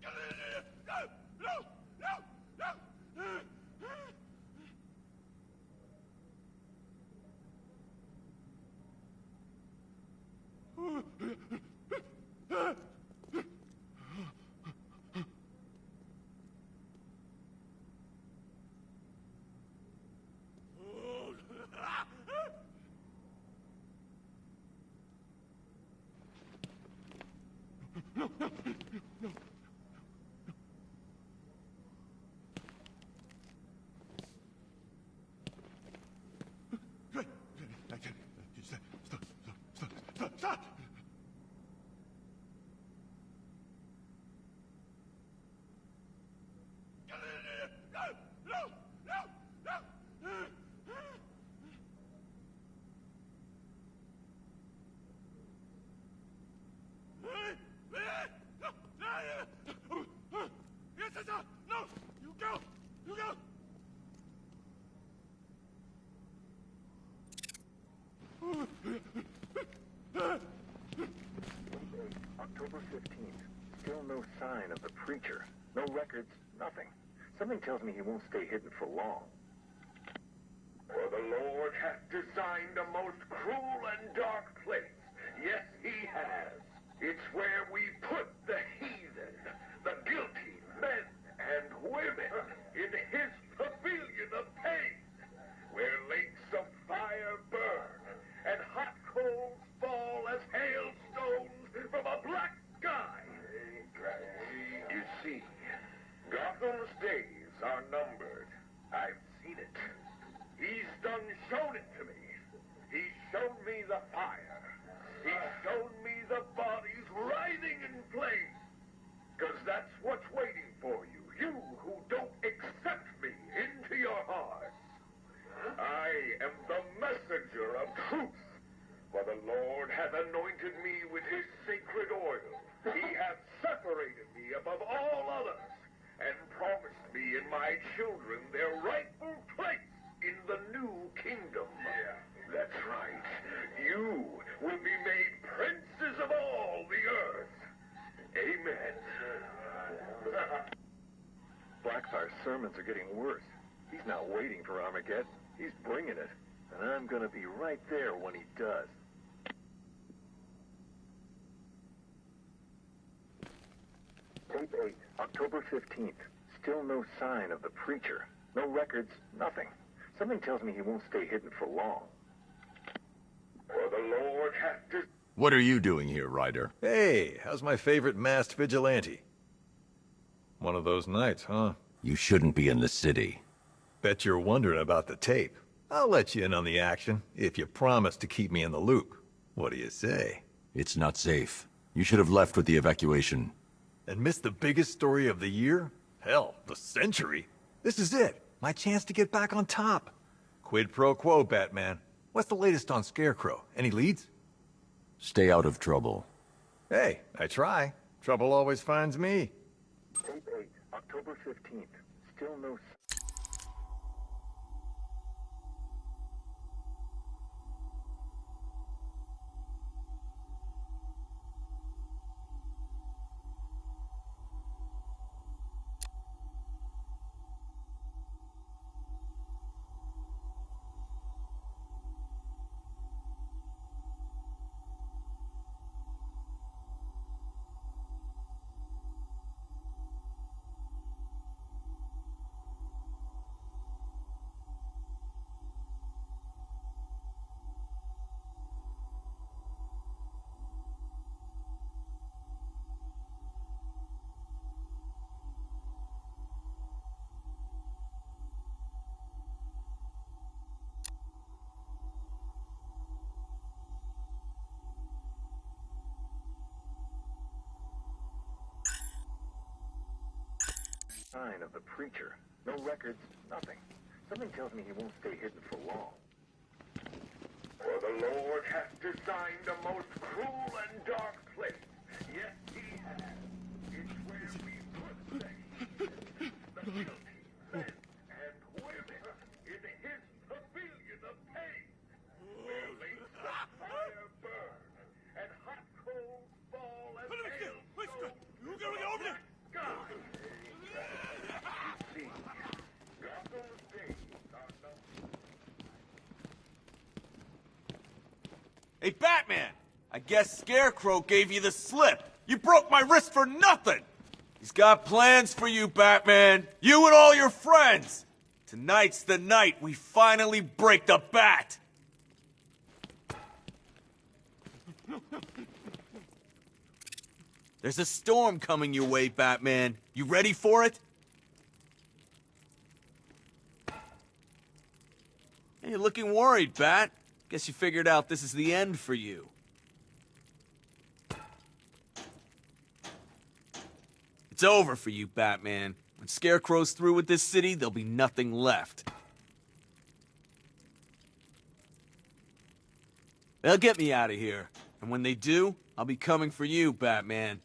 No! No! No! Stop! Yes, sir! No! You go! You go! October 15th. Still no sign of the preacher. No records, nothing. Something tells me he won't stay hidden for long. For the Lord hath designed a most cruel and dark place. Yes, he has. It's where we put the heathen, the guilty men and women in his pavilion of pain, where lakes of fire burn and hot coals fall as hailstones from a black sky. You see, Gotham's days are numbered. I've seen it. He's done shown it to me. He's shown me the fire. He's shown me the bodies writhing in flames. 'Cause that's what's waiting for you. You who don't accept me into your hearts. I am the messenger of truth. For the Lord hath anointed me with his sacred oil. He hath separated me above all others, and promised me and my children their rightful place in the new kingdom. Yeah, that's right. You will be made princes of all the earth. Amen. Blackfire's sermons are getting worse. He's not waiting for Armageddon. He's bringing it. And I'm gonna be right there when he does. Tape 8, October 15th. Still no sign of the preacher. No records, nothing. Something tells me he won't stay hidden for long. For the Lord hath to... What are you doing here, Ryder? Hey, how's my favorite masked vigilante? One of those nights, huh? You shouldn't be in the city. Bet you're wondering about the tape. I'll let you in on the action, if you promise to keep me in the loop. What do you say? It's not safe. You should have left with the evacuation. And missed the biggest story of the year? Hell, the century. This is it. My chance to get back on top. Quid pro quo, Batman. What's the latest on Scarecrow? Any leads? Stay out of trouble. Hey, I try. Trouble always finds me. Tape 8, October 15th. Still no... sign of the preacher. No records, nothing. Something tells me he won't stay hidden for long. For the Lord hath designed a most cruel and dark place. Yes, he has. It's where we put the heathen, the guilty men and women in his pavilion of pain, where lakes of fire burn and hot coals fall and hailstones from the black sky. You see, Gotham's days are numbered. Hey, Batman! I guess Scarecrow gave you the slip. You broke my wrist for nothing! He's got plans for you, Batman. You and all your friends. Tonight's the night we finally break the bat. There's a storm coming your way, Batman. You ready for it? Hey, you're looking worried, Bat. Guess you figured out this is the end for you. It's over for you, Batman. When Scarecrow's through with this city, there'll be nothing left. They'll get me out of here. And when they do, I'll be coming for you, Batman.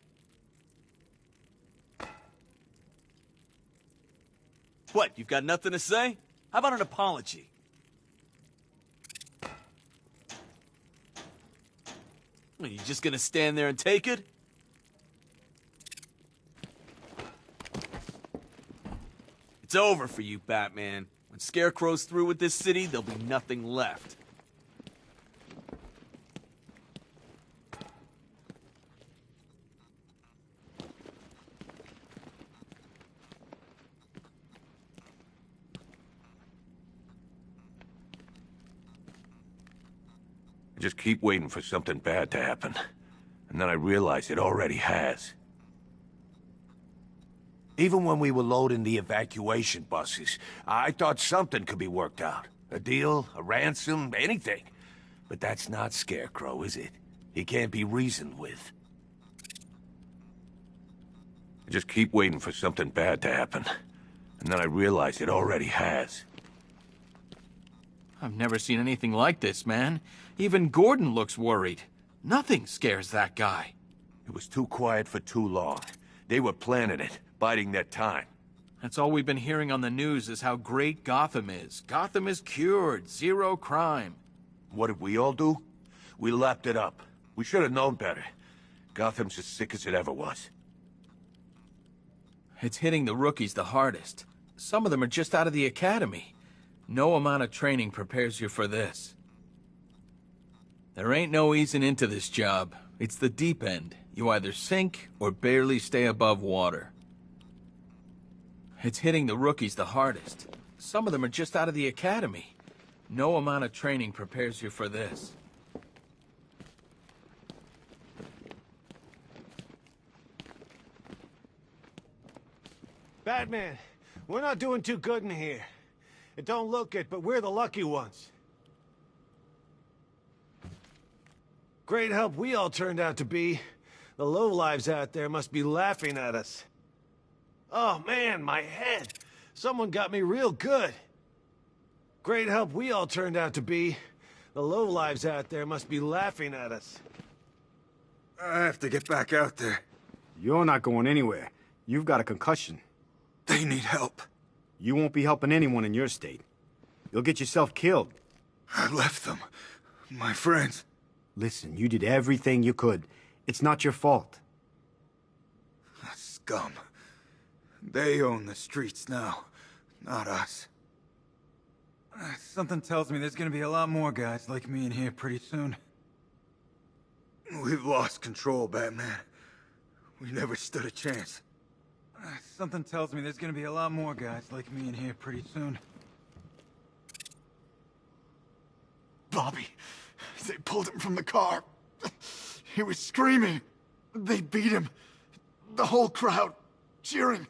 What, you've got nothing to say? How about an apology? Are you just gonna stand there and take it? It's over for you, Batman. When Scarecrow's through with this city, there'll be nothing left. I just keep waiting for something bad to happen. And then I realize it already has. Even when we were loading the evacuation buses, I thought something could be worked out. A deal, a ransom, anything. But that's not Scarecrow, is it? He can't be reasoned with. I just keep waiting for something bad to happen. And then I realize it already has. I've never seen anything like this, man. Even Gordon looks worried. Nothing scares that guy. It was too quiet for too long. They were planning it, biding their time. That's all we've been hearing on the news is how great Gotham is. Gotham is cured, zero crime. What did we all do? We lapped it up. We should have known better. Gotham's as sick as it ever was. It's hitting the rookies the hardest. Some of them are just out of the academy. No amount of training prepares you for this. There ain't no easing into this job. It's the deep end. You either sink or barely stay above water. It's hitting the rookies the hardest. Some of them are just out of the academy. No amount of training prepares you for this. Batman, we're not doing too good in here. It don't look it, but we're the lucky ones. Great help we all turned out to be. The lowlives out there must be laughing at us. Oh man, my head. Someone got me real good. Great help we all turned out to be. The lowlives out there must be laughing at us. I have to get back out there. You're not going anywhere. You've got a concussion. They need help. You won't be helping anyone in your state. You'll get yourself killed. I left them. My friends. Listen, you did everything you could. It's not your fault. Scum. They own the streets now, not us. Something tells me there's gonna be a lot more guys like me in here pretty soon. We've lost control, Batman. We never stood a chance. Something tells me there's gonna be a lot more guys like me in here pretty soon. Bobby, they pulled him from the car. He was screaming. They beat him. The whole crowd, cheering.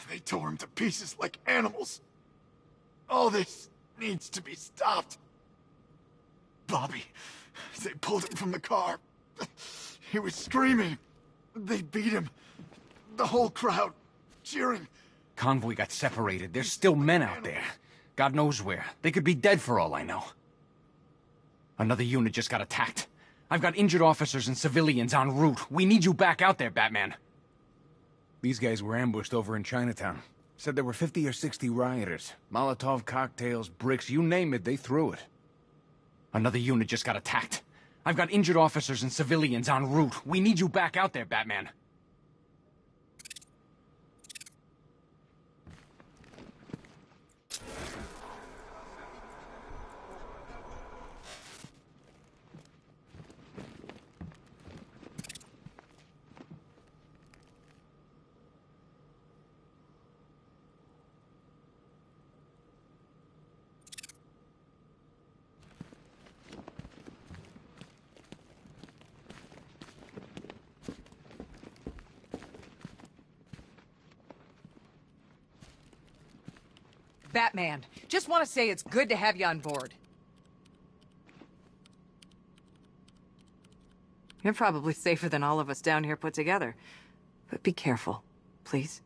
They tore him to pieces like animals. All this needs to be stopped. Bobby, they pulled him from the car. He was screaming. They beat him. The whole crowd, cheering. Convoy got separated. There's still men out there. God knows where. They could be dead for all I know. Another unit just got attacked. I've got injured officers and civilians en route. We need you back out there, Batman. These guys were ambushed over in Chinatown. Said there were 50 or 60 rioters. Molotov cocktails, bricks, you name it, they threw it. Another unit just got attacked. I've got injured officers and civilians en route. We need you back out there, Batman. Batman, just want to say it's good to have you on board. You're probably safer than all of us down here put together. But be careful, please.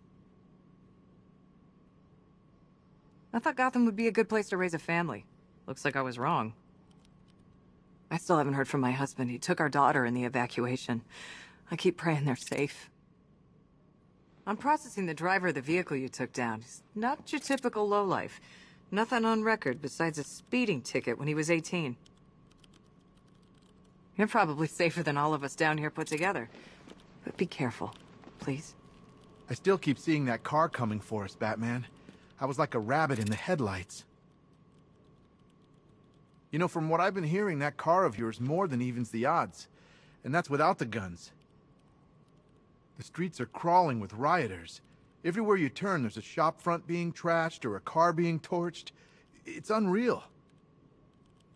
I thought Gotham would be a good place to raise a family. Looks like I was wrong. I still haven't heard from my husband. He took our daughter in the evacuation. I keep praying they're safe. I'm processing the driver of the vehicle you took down. He's not your typical lowlife. Nothing on record besides a speeding ticket when he was 18. You're probably safer than all of us down here put together. But be careful, please. I still keep seeing that car coming for us, Batman. I was like a rabbit in the headlights. You know, from what I've been hearing, that car of yours more than evens the odds. And that's without the guns. The streets are crawling with rioters. Everywhere you turn, there's a shop front being trashed or a car being torched. It's unreal.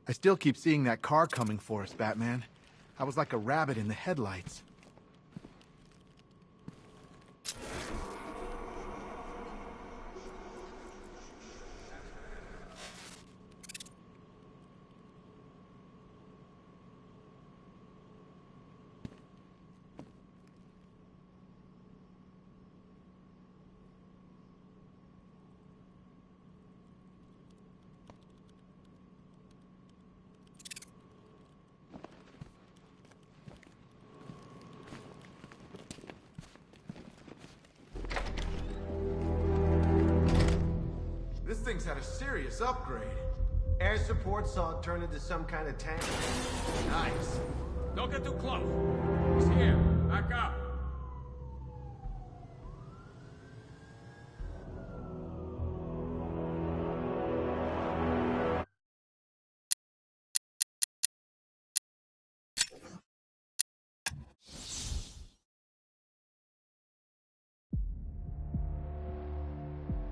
I still keep seeing that car coming for us, Batman. I was like a rabbit in the headlights. This thing's had a serious upgrade. Air support saw it turn into some kind of tank. Nice. Don't get too close. He's here. Back up.